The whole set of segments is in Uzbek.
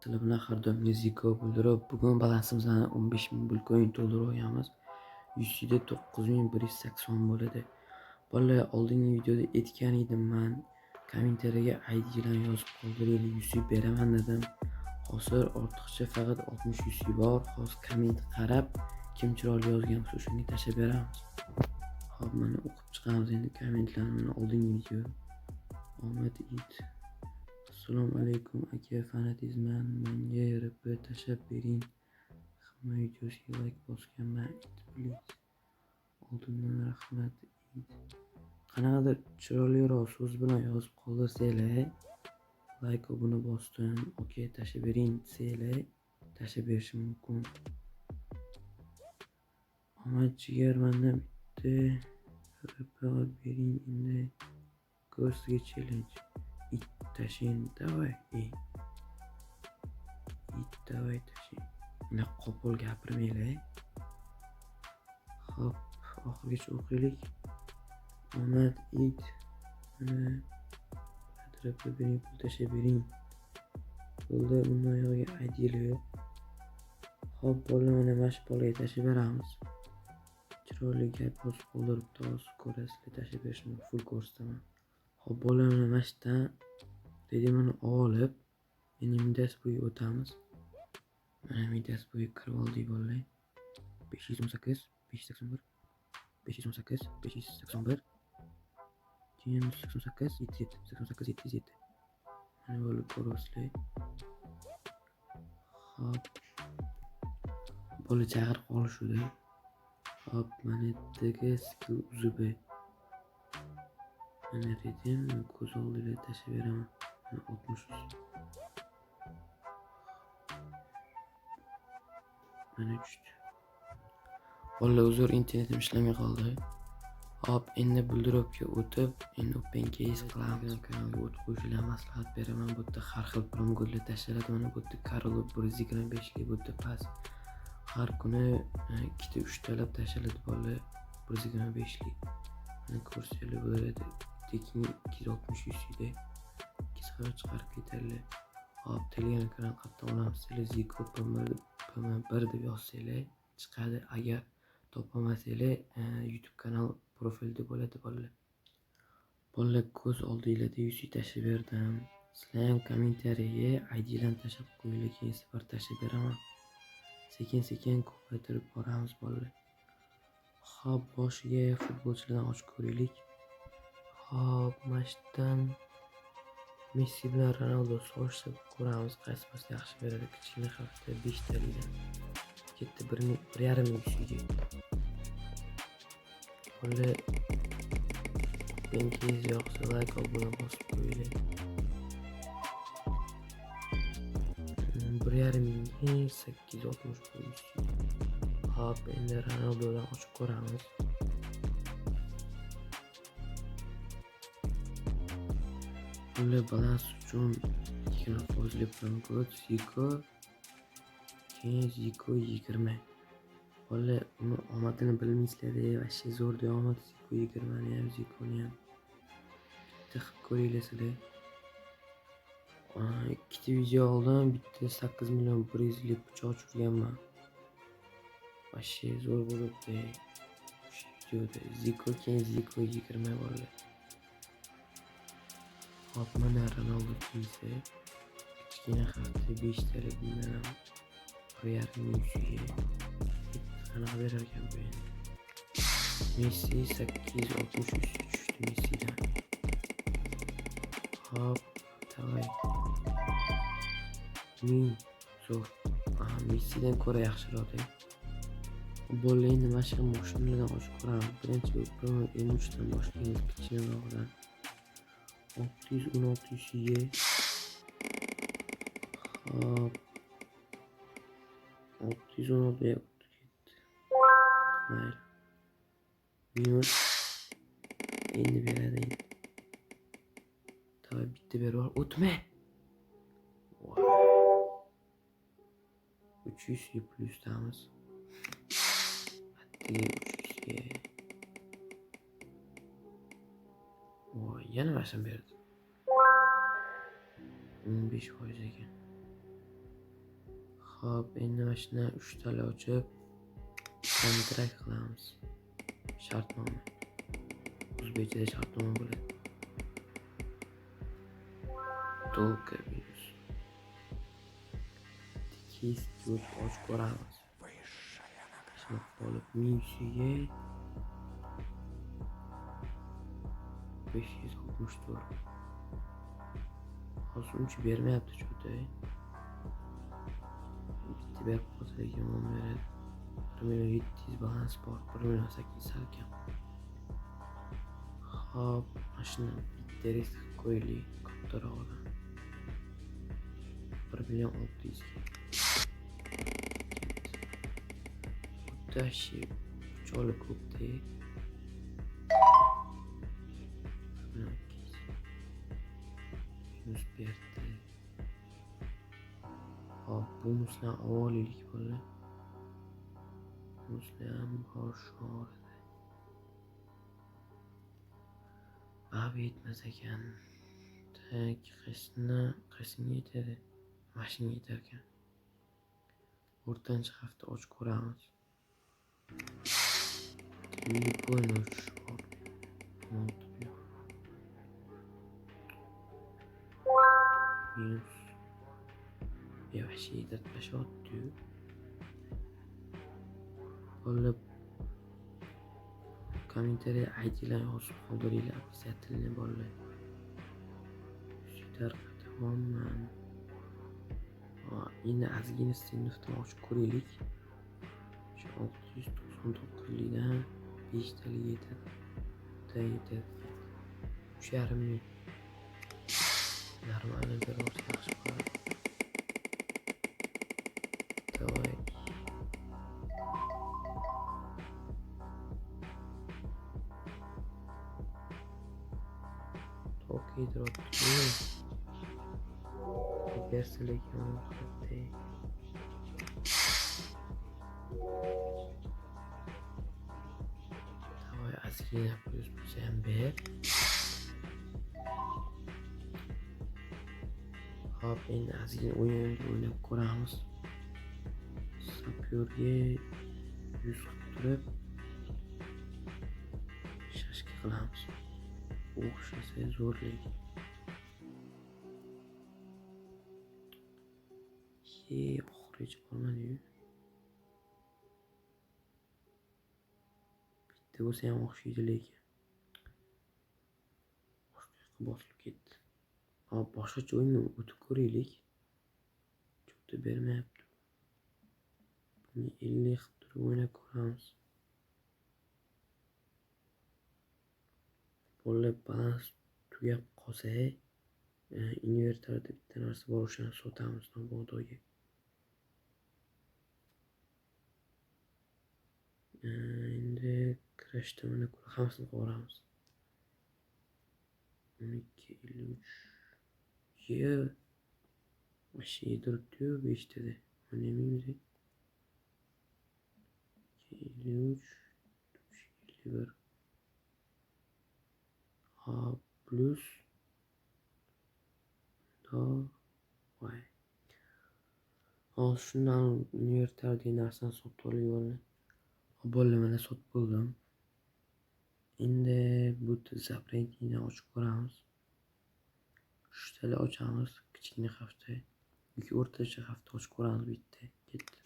Sizlar bilan har doimgi Ziko bildirib, bugun balansimizdan 15,000 bitcoin to'ldirib olganmiz. USDda 9180 bo'ladi. Bolalar, oldingi videoda aytgan edim men, kommentariyaga ID'larni yozib qoldiringlar, USD beraman dedim. Hozir ortiqcha faqat 60 USD bor. Hozir komment qarab, kim chiroyli yozgan bo'lsa shunga tashlab beramiz. Xo'p, mana o'qib chiqamiz endi kommentlarni. Oldingi video. Omad it. Assalomu alaykum aka, fanatizmdan menga RP tashlab bering. Hamma videosiga like bosganman, please. Oldindan rahmat. Qanaqadir chiroyliroq so'z bilan yozib qoldirsanglar, like obuna bosdim, okey tashlab bering desanglar, tashlab berishim mumkin. Omad jigar, mendan bitta RP olib bering endi. Ko'rsiga challenge. Tashin, давай, давай tashin. Mana qo'pol gapirmanglar. Xo'p, oxirigacha o'qiylik. Omad it. Mana atrofga bering, pul tashlab bering. Pulda bundan yo'g'iga ID'lar yo'q. Xo'p, bolalar, mana shu bolaga tashlab beramiz. Chiroyli gap yozib qoldiribdi, hozir ko'rasizlar, tashlab berishim full ko'rsataman. Xo'p, bolalar, mana shu yerdan redimani olib, endi midas bo'yi o'tamiz. Mana midas bo'yi kirib oldik bolalar. 518, 581, 518, 581, 288, 77, 88, 77. Mana bo'lib ko'ryapsizlar. Xo'p. Bola chaqirib qolishdi. Xo'p, mana yerdaga skill uzubi. Mana redim, ko'z oldida tashlab beraman. 60. Mana tushdi. Bolalar, uzr, internetim ishlamay qoldi. Hop, endi bildirovga o'tib, endi open case qilamiz. Kanalga o't qo'yishga maslahat beraman. Bu yerda har xil promogollar tashlanadi. Mana bu yerda Karlo 125 lik, bu yerda pas. Har kuni 2-3 talab tashlanadi bolalar. 125 lik. Mana ko'rsanglar bo'ladi. Tekin 260 USD. Qisqa chiqarib ketadilar. Hop, Telegram kanal qayerdan olamiz? Ziko PM1 deb yozsanglar chiqadi. Agar topolmasanglar, YouTube kanal profilda bo'ladi bolalar. Bolalar, ko'z oldinglarda USD tashlab berdim. Sizlar ham kommentariyaga ID'larni tashlab qo'yinglar, keyin safar tashlab beraman. Sekin-sekin ko'paytirib boramiz bolalar. Hop, boshiga futbolchilardan ochib ko'raylik. Hop, mashdan Messi bilan Ronaldo solishib ko'ramiz, qaysi yaxshi beradi. Kichkina hafta 5 talikdan ketdi 1,5 USDga. Bolalar, benkiz yoqsa like obuna bosib qo'yinglar. 1,5 mingga 860 USD. Hop, endi Ronaldodan ochib ko'ramiz. Bolalar, balans uchun ikkala fozli promokod Ziko, keyin Ziko 20. Bolalar, uni omadini bilmaysizlar, vashshe zo'r omad. Ziko 20 ni ham, Zikoni ham bitta qilib ko'ringlar sizlar. Ikkita video oldin bitta 8 million 100 lik pichoq uchirganman. Vashshe zo'r bo'libdi. O'sha videoda Ziko, keyin Ziko 20 bolalar. Hop, mana Ronaldo kiysa kichkina hafta 5 talik bundan 1,5 USDga qanaqa berar ekan bu endi. Messi 860 USD tushdi Messidan. Hop, davay. Zo'r. Messidan ko'ra yaxshiroq-da. Bolalar, endi mana shu mashinalardan ochib ko'ramiz. Birinchi M3 dan boshlaymiz, kichkinaroqdan. 616 USDga. Hop. 616 ga o'tib ketdi. Mayli. Minus. Endi beradi. Davay, bitta berib ol. O'tma. 300 plusdamiz. Attiga 300 ga. Yana mashin berdi. 15% ekan. Hop, endi mana shundan 3 tala ochib kontrakt qilamiz. Shartnoma. O'zbekchada shartnoma bo'ladi. Dolga virus. Tekis och ko'ramiz. Shuni qolib minsiga 564. Hozir uncha bermayapti cho'tay. Bitta berib qolsa yomon beradi. 1.700.000 balans bor, 1.800.000 salkam. Hop, mashina bitta risk qo'yaylik, kattarog'idan. 1.600.000. O'tashi choli ko'pda. Yunus berdi. Hop, bonuslar avvaliylik bo'ldi. Bonuslar ham bor shu orada. Abi yetmas ekan. Tak, qaysiga yetadi? Mashinaga yetar ekan. O'rtancha hafta och ko'ramiz. Telefon uchish bor. Minus. Yavaş tashlabdi. Qo'llab kommentariya aytinglar, yozib qoldiringlar, обязательно bolalar. Shu tariqa tamomman. Endi ozgina sinfdan ochib ko'raylik. Shu 699 likdan 5 tali yetadi. Yetadi. 3,5 ming. Нормально берёшь, yaxshi bo'ladi. Давай. Okey, drop. Bersilik yomon qildi. Давай, ozgina plyus bo'lsa ham ber. Hop, endi ozgina o'ynab ko'ramiz. Sapyorga 100 turib shashka qilamiz. O'xshasa zo'rlik. Oxirigacha qolmadi-yu. Bitta bo'lsa ham o'xshaydi lekin. Boshqa bosilib ketdi. Hop, boshqacha o'yinni o'tib ko'raylik. Cho'ta bermayapti. Buni 50 qilib turib o'ynab ko'ramiz. Bolalar balans tugab qolsa, invertorda bitta narsa bor, o'shani sotamiz bog'dagi. Endi kirashda mana hammasini qilamiz. 12.53. Mashina yediribdi-yu 5 tada. Mana emaymiz. 53 51. Hop, plus voy. Hozir shundan invertor degan narsani sotib olaylik. Bolalar mana sotib bo'ldim. Endi bu zaprentini ochib ko'ramiz. 3 tala ochamiz, kichkina hafta. Yoki o'rtacha hafta ochib ko'ramiz bitta. Ketdi.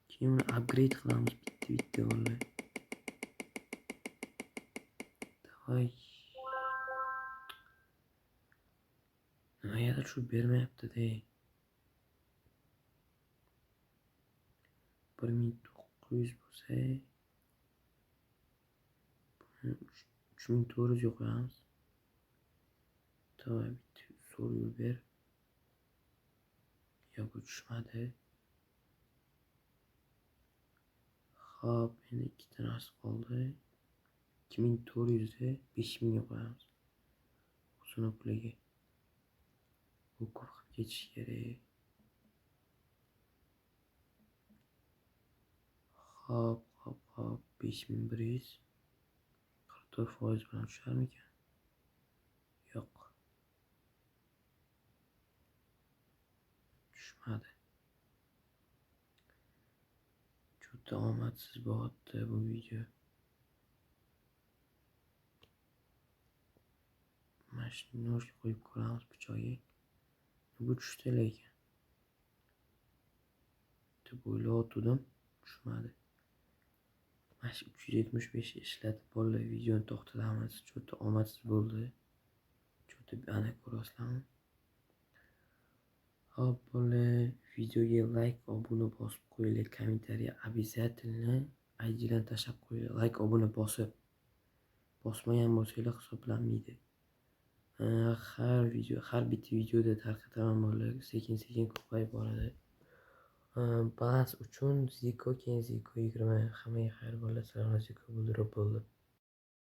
Keyin uni upgrade qilamiz bitta bolalar. Davay. Nimaga shu bermayapti-da. 1900 bo'lsa 3400 qo'yamiz. Davay, bitta so'r ber. Ya bu tushmadi. Hop, endi ikkita narsa qoldi. 2400 da 5000 ga qo'yamiz. O'zini puliga. Bu ko'p qilib ketish kerak. Hop, 5100. 44% bilan tusharmikan? Yo'q. tushmadi. Juda omadsiz bo'lyapti bu video. Mana shu nurga qo'yib ko'ramiz pichog'iga. Bu tushdi lekin. deb o'ylayotgandim, tushmadi. Mana shu 375 ishlatib bolalar videoni to'xtatamiz. Juda omadsiz bo'ldi. Juda aniq ko'rasizlarmi? Hop, bolalar, videoga like, obuna bosib qo'yinglar, kommentariya обязательно aydidan tashlab qo'yinglar. Like, obuna bosmagan bo'lsanglar hisoblanmaydi. Har bitta videoda tarqataman bolalar, sekin-sekin ko'payib boradi. Balans uchun Ziko, keyin Ziko 20. Hammaga xayr bolalar, salomat Ziko bildirib bo'ldi.